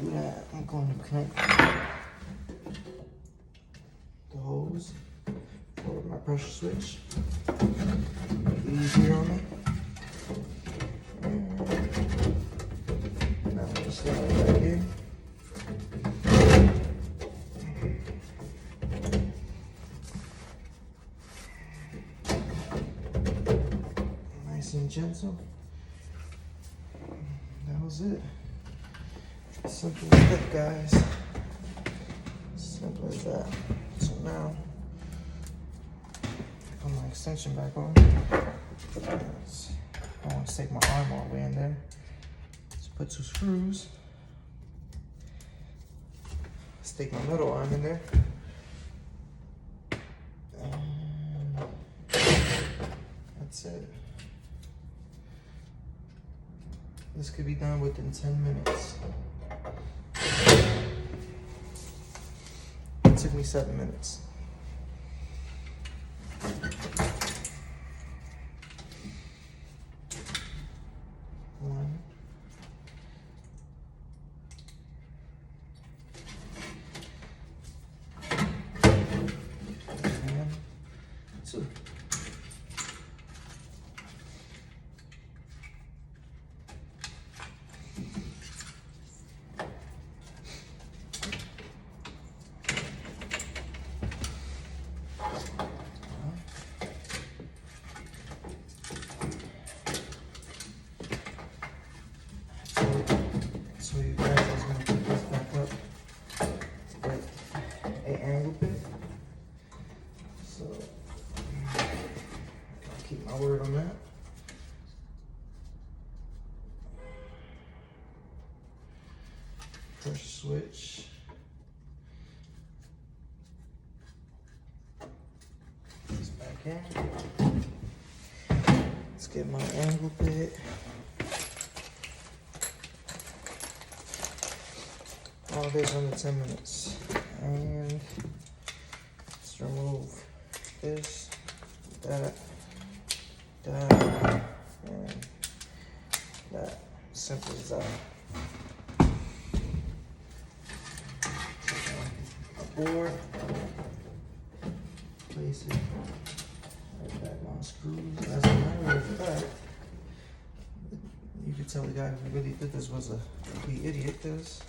do that, I'm going to connect the hose for my pressure switch. Make it easier on me. Now I'm going to slide it back in. Nice and gentle. That was it. Simple as that, guys. Simple as that. So now, put my extension back on. I want to take my arm all the way in there. Let's put 2 screws. Stick my middle arm in there. And that's it. This could be done within 10 minutes. It took me 7 minutes. One. And 2. So you guys, I was gonna put this back up with an angle bit. So I'll keep my word on that. Pressure switch. This back in. Let's get my angle bit. All this under 10 minutes. And let's remove this, that, and that. Simple as that. A board. Place it right back on screws. As a matter of fact, you could tell the guy who really did this was a complete idiot, because